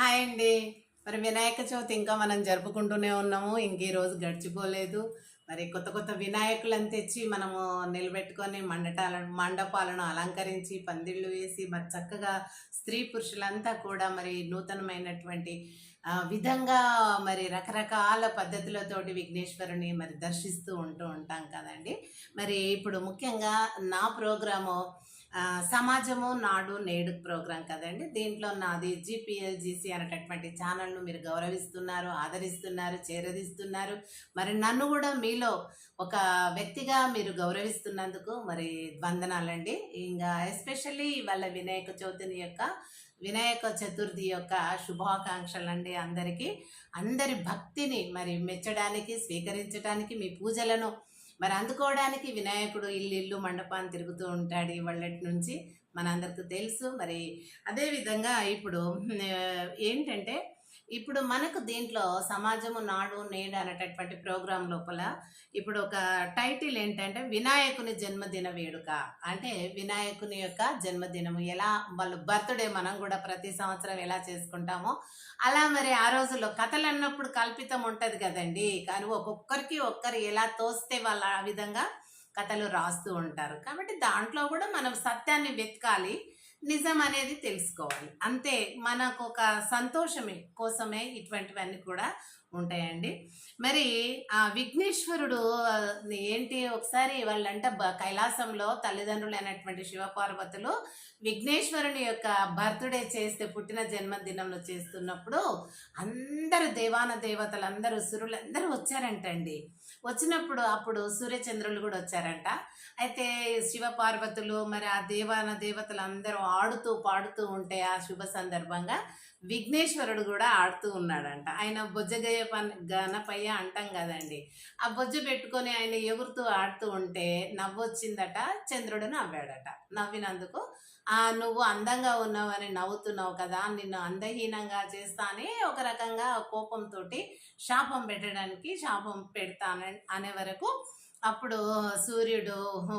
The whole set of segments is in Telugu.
హాయ్ అండి. మరి వినాయక చవితి ఇంకా మనం జరుపుకుంటూనే ఉన్నాము. ఇంక ఈ రోజు గడిచిపోలేదు. మరి కొత్త కొత్త వినాయకులను తెచ్చి మనము నిలబెట్టుకొని మండపాలను అలంకరించి పందిళ్ళు వేసి మరి చక్కగా స్త్రీ పురుషులంతా కూడా మరి నూతనమైనటువంటి విధంగా మరి రకరకాల పద్ధతులతోటి విఘ్నేశ్వరుని మరి దర్శిస్తూ ఉంటాం కదండి. మరి ఇప్పుడు ముఖ్యంగా నా ప్రోగ్రాము సమాజము నాడు నేడు ప్రోగ్రాం కదండి. దీంట్లో నాది జీపీఎల్జీసీ అనేటటువంటి ఛానల్ను మీరు గౌరవిస్తున్నారు, ఆదరిస్తున్నారు, చేరదీస్తున్నారు. మరి నన్ను కూడా మీలో ఒక వ్యక్తిగా మీరు గౌరవిస్తున్నందుకు మరి వందనాలండి. ఇంకా ఎస్పెషల్లీ వాళ్ళ వినాయక చతుర్థి యొక్క శుభాకాంక్షలండి అందరికీ. అందరి భక్తిని మరి మెచ్చడానికి, స్వీకరించడానికి, మీ పూజలను మరి అందుకోవడానికి వినాయకుడు ఇల్లు మండపాన్ని తిరుగుతూ ఉంటాడు ఇవాళటి నుంచి మనందరికీ తెలుసు. మరి అదేవిధంగా ఇప్పుడు ఏంటంటే ఇప్పుడు మనకు దీంట్లో సమాజము నాడు నేడు అనేటటువంటి ప్రోగ్రాం లోపల ఇప్పుడు ఒక టైటిల్ ఏంటంటే వినాయకుని జన్మదిన వేడుక. అంటే వినాయకుని యొక్క జన్మదినము ఎలా వాళ్ళు బర్త్డే మనం కూడా ప్రతి సంవత్సరం ఎలా చేసుకుంటామో అలా మరి ఆ రోజుల్లో కథలు అన్నప్పుడు కల్పితం ఉంటుంది కదండి. కానీ ఒక్కరు ఎలా తోస్తే వాళ్ళు ఆ విధంగా కథలు రాస్తూ ఉంటారు. కాబట్టి దాంట్లో కూడా మనం సత్యాన్ని వెతకాలి, నిజం అనేది తెలుసుకోవాలి. అంతే, మనకు ఒక సంతోషమే కోసమే ఇటువంటివన్నీ కూడా ఉంటాయండి. మరి ఆ విఘ్నేశ్వరుడు ఏంటి, ఒకసారి వాళ్ళంట కైలాసంలో తల్లిదండ్రులు అయినటువంటి శివపార్వతులు విఘ్నేశ్వరుని యొక్క బర్త్డే చేస్తే పుట్టిన జన్మదినంలో చేస్తున్నప్పుడు అందరు దేవాన దేవతలు అందరూ సురులందరూ వచ్చారంటండి. వచ్చినప్పుడు అప్పుడు సూర్యచంద్రులు కూడా వచ్చారంట. అయితే శివపార్వతులు మరి ఆ దేవాన దేవతలు అందరూ ఆడుతూ పాడుతూ ఉంటే ఆ శుభ సందర్భంగా విఘ్నేశ్వరుడు కూడా ఆడుతూ ఉన్నాడంట. ఆయన గణపయ్య అంటాం కదండి. ఆ బొజ్జ పెట్టుకొని ఆయన ఎగురుతూ ఆడుతూ ఉంటే నవ్వొచ్చిందట. చంద్రుడు నవ్వాడట. నవ్వినందుకు నువ్వు అందంగా ఉన్నావని నవ్వుతున్నావు కదా, నిన్ను అందహీనంగా చేస్తా అని ఒక రకంగా కోపంతో శాపం పెడతాను అనే వరకు అప్పుడు సూర్యుడు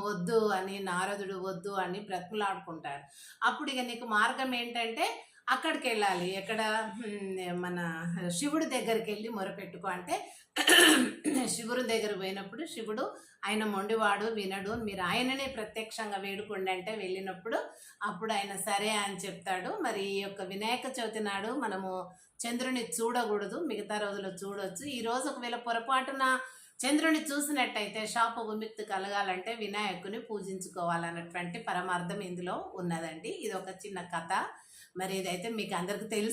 వద్దు అని, నారదుడు వద్దు అని బ్రతుకులాడుకుంటాడు. అప్పుడు ఇక నీకు మార్గం ఏంటంటే అక్కడికి వెళ్ళాలి. ఎక్కడ మన శివుడి దగ్గరికి వెళ్ళి మొరపెట్టుకో అంటే శివుడి దగ్గర పోయినప్పుడు శివుడు ఆయన మొండివాడు, వినడు, మీరు ఆయననే ప్రత్యక్షంగా వేడుకోండి అంటే వెళ్ళినప్పుడు అప్పుడు ఆయన సరే అని చెప్తాడు. మరి ఈ యొక్క వినాయక చవితి నాడు మనము చంద్రుని చూడకూడదు, మిగతా రోజుల్లో చూడవచ్చు. ఈ రోజు ఒకవేళ పొరపాటున చంద్రుని చూసినట్టయితే శాప విముక్తి కలగాలంటే వినాయకుని పూజించుకోవాలన్నటువంటి పరమార్థం ఇందులో ఉన్నదండి. ఇది ఒక చిన్న కథ. మరి ఇదైతే మీకు అందరికీ తెలుసు.